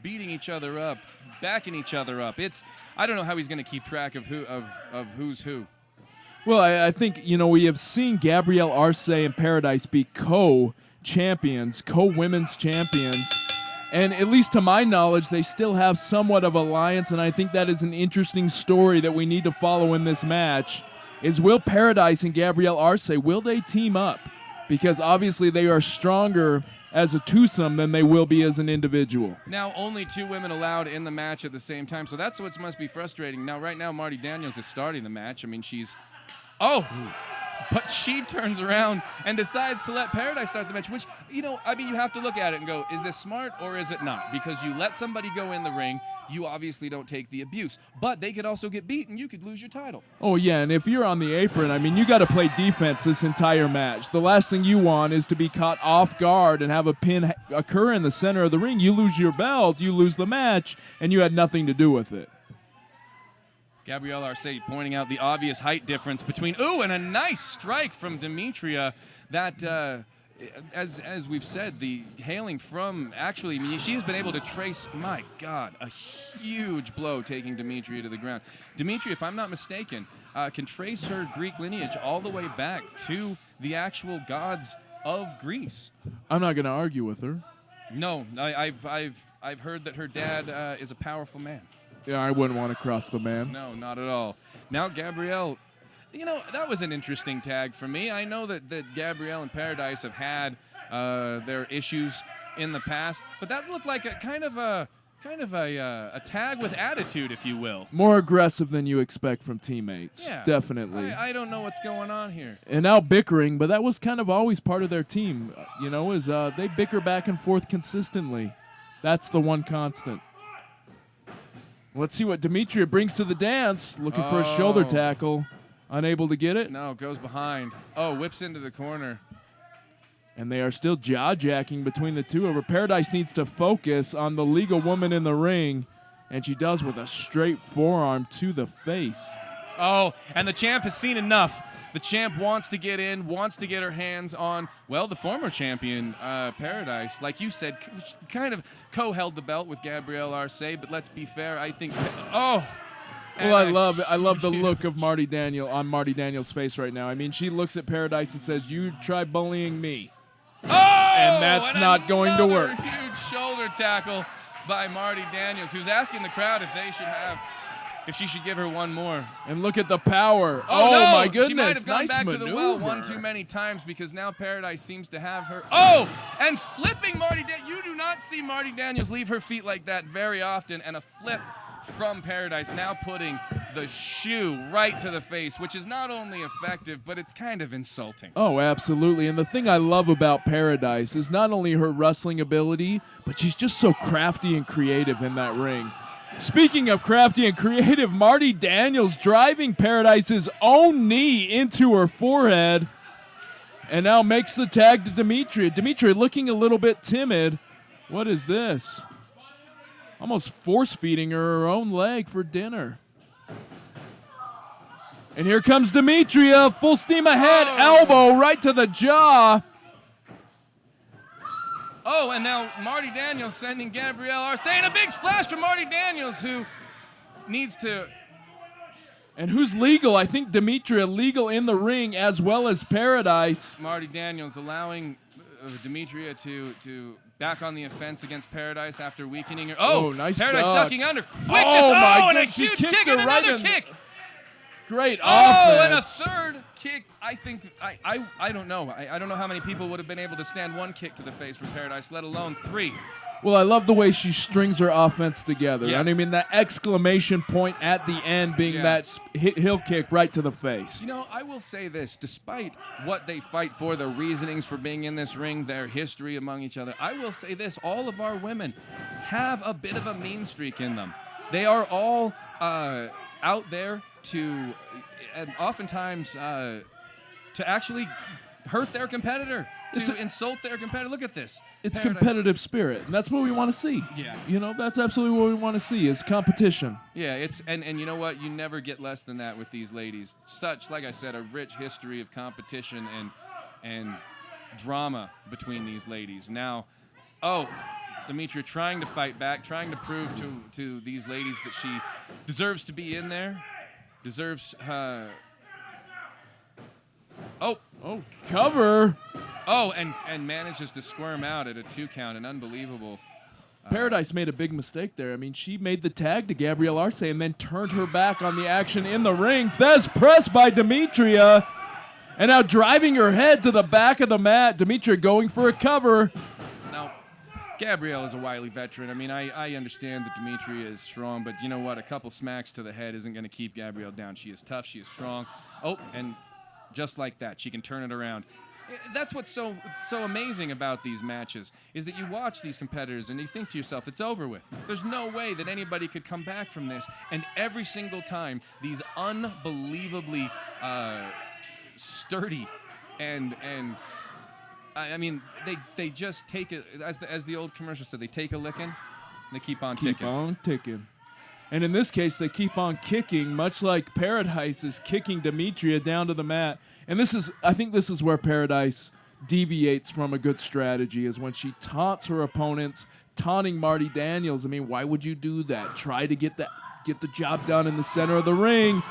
beating each other up, backing each other up. I don't know how he's going to keep track of who's who. Well, I think, we have seen Gabrielle Arce and Paradise be co-champions, co-women's champions. And at least to my knowledge, they still have somewhat of alliance, and I think that is an interesting story that we need to follow in this match, is will Paradise and Gabrielle Arce, will they team up? Because obviously they are stronger as a twosome than they will be as an individual. Now, only 2 women allowed in the match at the same time, so that's what must be frustrating. Now, right now, Marty Daniels is starting the match. I mean, but she turns around and decides to let Paradise start the match, which, you have to look at it and go, is this smart or is it not? Because you let somebody go in the ring, you obviously don't take the abuse. But they could also get beat and you could lose your title. Oh, yeah, and if you're on the apron, you got to play defense this entire match. The last thing you want is to be caught off guard and have a pin occur in the center of the ring. You lose your belt, you lose the match, and you had nothing to do with it. Gabrielle Arce pointing out the obvious height difference between, and a nice strike from Demetria that, as we've said, the hailing from, she has been able to trace, my God, a huge blow taking Demetria to the ground. Demetria, if I'm not mistaken, can trace her Greek lineage all the way back to the actual gods of Greece. I'm not going to argue with her. No, I've heard that her dad is a powerful man. Yeah, I wouldn't want to cross the man. No, not at all. Now, Gabrielle, that was an interesting tag for me. I know that Gabrielle and Paradise have had their issues in the past, but that looked like a kind of a tag with attitude, if you will. More aggressive than you expect from teammates. Yeah, definitely. I don't know what's going on here. And now bickering, but that was kind of always part of their team. Is they bicker back and forth consistently. That's the one constant. Let's see what Demetria brings to the dance. Looking for a shoulder tackle. Unable to get it. No, goes behind. Whips into the corner. And they are still jaw-jacking between the two of her. Paradise needs to focus on the legal woman in the ring. And she does with a straight forearm to the face. And the champ has seen enough. The champ wants to get in, wants to get her hands on, the former champion, Paradise. Like you said, kind of co-held the belt with Gabrielle Arce, but let's be fair, I think... Well, I love the look of Marty Daniels' face right now. She looks at Paradise and says, "You try bullying me." And that's not going to work. Huge shoulder tackle by Marty Daniels, who's asking the crowd if she should give her one more. And look at the power. No, my goodness. She might have gone nice back maneuver. to the well one too many times because now Paradise seems to have her. And flipping Marty Daniels. You do not see Marty Daniels leave her feet like that very often. And a flip from Paradise, now putting the shoe right to the face, which is not only effective, but it's kind of insulting. Oh, absolutely. And the thing I love about Paradise is not only her wrestling ability, but she's just so crafty and creative in that ring. Speaking of crafty and creative, Marty Daniels driving Paradise's own knee into her forehead and now makes the tag to Demetria. Demetria looking a little bit timid. What is this? Almost force-feeding her own leg for dinner. And here comes Demetria, full steam ahead, elbow right to the jaw. And now Marty Daniels sending Gabrielle Arce, and a big splash from Marty Daniels, who needs to... And who's legal? I think Demetria legal in the ring as well as Paradise. Marty Daniels allowing Demetria to back on the offense against Paradise after weakening her. Nice Paradise duck. ducking under. Quickness. My And a goodness, huge kick and another kick. Great offense. And a third kick. I think, I don't know. I don't know how many people would have been able to stand one kick to the face from Paradise, let alone 3. Well, I love the way she strings her offense together. Yeah. That exclamation point at the end being that heel kick right to the face. I will say this. Despite what they fight for, their reasonings for being in this ring, their history among each other, I will say this. All of our women have a bit of a mean streak in them. They are all out there to, and oftentimes, to actually hurt their competitor, to insult their competitor. Look at this. It's competitive spirit, and that's what we want to see. Yeah. That's absolutely what we want to see is competition. Yeah, it's and you know what? You never get less than that with these ladies. Such, like I said, a rich history of competition and drama between these ladies. Now, Demetria trying to fight back, trying to prove to these ladies that she deserves to be in there, deserves Oh, cover. Oh, and manages to squirm out at a 2 count, an unbelievable. Paradise made a big mistake there. I mean, she made the tag to Gabrielle Arce and then turned her back on the action in the ring. Thez pressed by Demetria. And now driving her head to the back of the mat. Demetria going for a cover. Now, Gabrielle is a wily veteran. I mean, I understand that Demetria is strong, but you know what? A couple smacks to the head isn't going to keep Gabrielle down. She is tough. She is strong. Oh, and just like that, she can turn it around. That's what's so amazing about these matches, is that you watch these competitors and you think to yourself, it's over with. There's no way that anybody could come back from this. And every single time, these unbelievably sturdy and I mean, they just take it, as the old commercial said, they take a licking and they keep on ticking. Keep on ticking. And in this case, they keep on kicking, much like Paradise is kicking Demetria down to the mat. And I think this is where Paradise deviates from a good strategy, is when she taunts her opponents, taunting Marty Daniels. I mean, why would you do that? Try to get the job done in the center of the ring.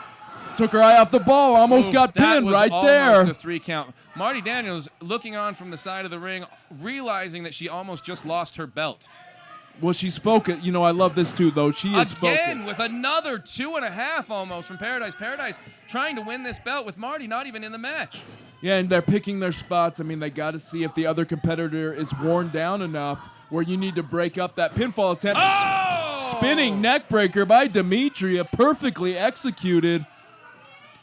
Took her eye off the ball, almost got pinned right there. Almost a 3 count. Marty Daniels looking on from the side of the ring, realizing that she almost just lost her belt. Well, she's focused. You know, I love this too, though. She is focused. Again, with another 2.5 almost from Paradise. Paradise trying to win this belt with Marty not even in the match. Yeah, and they're picking their spots. I mean, they got to see if the other competitor is worn down enough where you need to break up that pinfall attempt. Oh! Spinning neck breaker by Demetria, perfectly executed.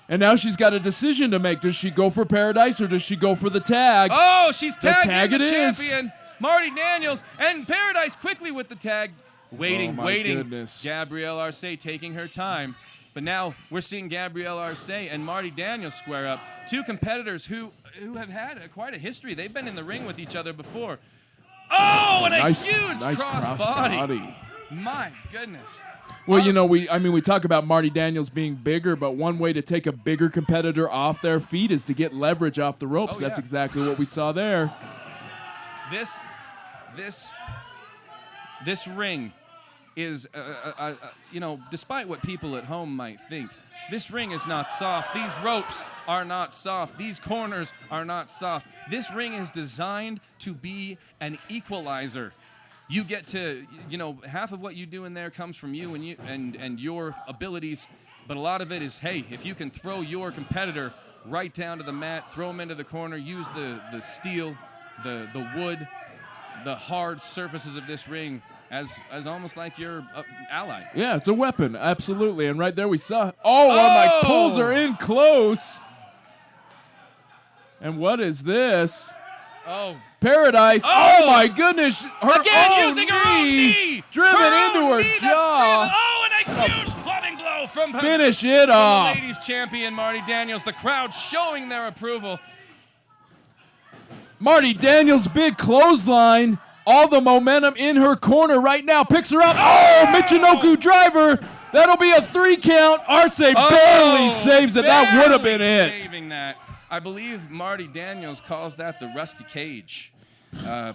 And now she's got a decision to make. Does she go for Paradise or does she go for the tag? Oh, she's tagged tag in the it is. champion, Marty Daniels, and Paradise quickly with the tag. Waiting. Goodness. Gabrielle Arce taking her time. But now we're seeing Gabrielle Arce and Marty Daniels square up. 2 competitors who have had quite a history. They've been in the ring with each other before. Oh, and a huge cross body. My goodness. Well, you know, we talk about Marty Daniels being bigger, but one way to take a bigger competitor off their feet is to get leverage off the ropes. That's exactly what we saw there. This ring is, you know, despite what people at home might think, this ring is not soft. These ropes are not soft. These corners are not soft. This ring is designed to be an equalizer. You get to, you know, half of what you do in there comes from you and your abilities, but a lot of it is, hey, if you can throw your competitor right down to the mat, throw them into the corner, use the steel, the wood, the hard surfaces of this ring as almost like your ally. Yeah, it's a weapon, absolutely. And right there we saw, one Mike pulls her in close. And what is this? Oh. Paradise. Oh my goodness. Using her own knee. Driven into her jaw. And a huge clubbing blow from Finish it off. The ladies champion, Marty Daniels. The crowd showing their approval. Marty Daniels, big clothesline. All the momentum in her corner right now. Picks her up. Oh, Michinoku driver. That'll be a 3 count. Arce barely saves it. That would have been it. Saving that. I believe Marty Daniels calls that the rusty cage.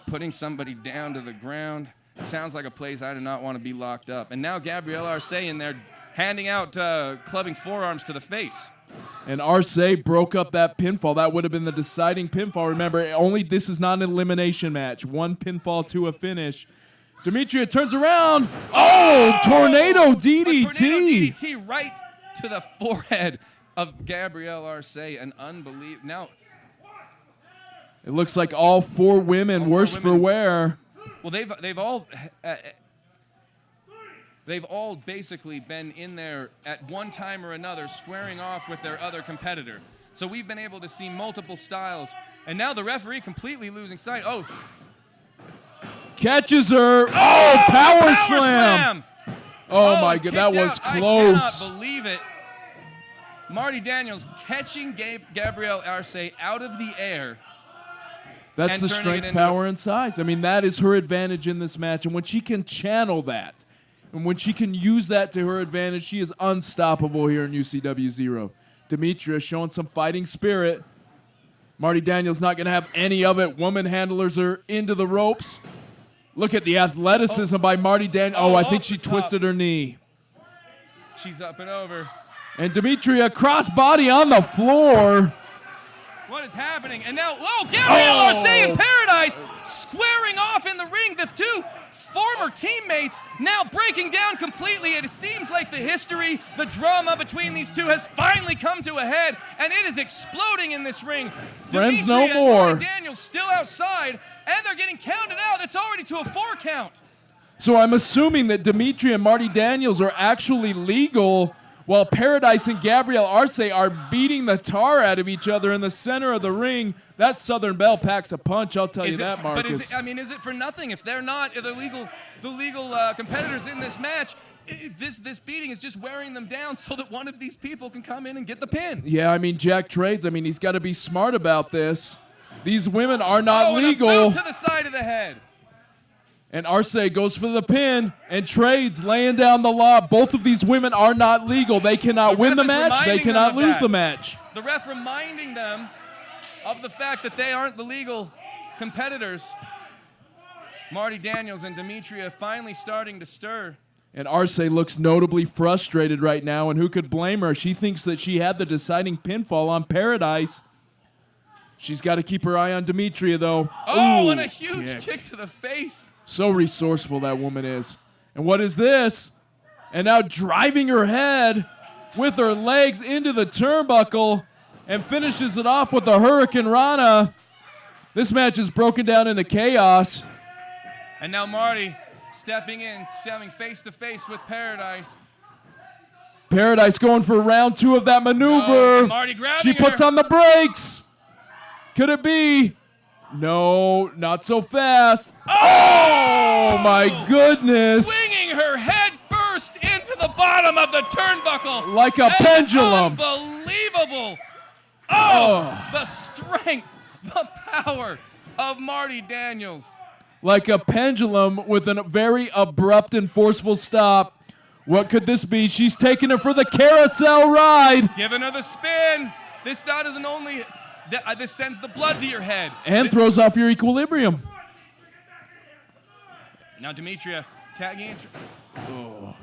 Putting somebody down to the ground. Sounds like a place I do not want to be locked up. And now Gabrielle Arce in there handing out clubbing forearms to the face. And Arce broke up that pinfall. That would have been the deciding pinfall. Remember, this is not an elimination match. 1 pinfall to a finish. Demetria turns around. Oh, tornado DDT. Tornado DDT right to the forehead of Gabrielle Arce. An unbelievable. Now, it looks like all 4 women worse for wear. Well, they've all basically been in there at one time or another squaring off with their other competitor. So we've been able to see multiple styles. And now the referee completely losing sight. Oh. Catches her. Oh, power slam. Oh, my God. That was close. I cannot believe it. Marty Daniels catching Gabrielle Arce out of the air. That's the strength, power, and size. I mean, that is her advantage in this match. And when she can channel that, and when she can use that to her advantage, she is unstoppable here in UCW 0. Demetria showing some fighting spirit. Marty Daniels not going to have any of it. Woman handlers are into the ropes. Look at the athleticism by Marty Daniels. Oh, I think she twisted her knee. She's up and over. And Demetria crossbody on the floor. What is happening? And now, Gabrielle Arce in Paradise squaring off in the ring. The two former teammates now breaking down completely. It seems like the history, the drama between these two has finally come to a head, and it is exploding in this ring. Friends Demetria no more. And Marty Daniels still outside, and they're getting counted out. It's already to a 4 count. So I'm assuming that Demetria and Marty Daniels are actually legal, while Paradise and Gabrielle Arce are beating the tar out of each other in the center of the ring. That Southern Belle packs a punch, I'll tell you that, Marcus. But is it for nothing? If they're not the legal competitors in this match, this beating is just wearing them down so that one of these people can come in and get the pin. Yeah, I mean, Jack Trades, he's got to be smart about this. These women are not And a legal. boot to the side of the head. And Arce goes for the pin, and Trades laying down the law. Both of these women are not legal. They cannot win the match. They cannot lose the match. The ref reminding them of the fact that they aren't the legal competitors. Marty Daniels and Demetria finally starting to stir. And Arce looks notably frustrated right now, and who could blame her? She thinks that she had the deciding pinfall on Paradise. She's got to keep her eye on Demetria, though. Oh, and a huge kick to the face. So resourceful that woman is. And what is this? And now driving her head with her legs into the turnbuckle and finishes it off with the Hurricane Rana. This match is broken down into chaos. And now Marty stepping face to face with Paradise. Paradise going for round 2 of that maneuver. Marty grabbing She puts her. on the brakes. Could it be? No, not so fast. Oh my goodness. Swinging her head first into the bottom of the turnbuckle. Like a pendulum. Unbelievable. Oh, the strength, the power of Marty Daniels. Like a pendulum with a very abrupt and forceful stop. What could this be? She's taking her for the carousel ride. Giving her the spin. This doesn't only... This sends the blood to your head. And throws off your equilibrium. Now Demetria tagging in.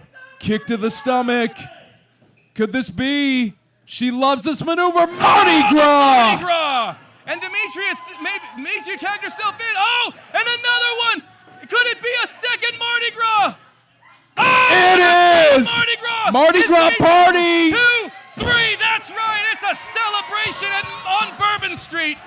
Kick to the stomach. Could this be? She loves this maneuver. Mardi Gras! Mardi Gras! And Demetria tagged herself in. Oh, and another one. Could it be a second Mardi Gras? Oh, it is! Mardi Gras! Mardi Gras party! 2, 3, that's right. It's a celebration on Bourbon Street.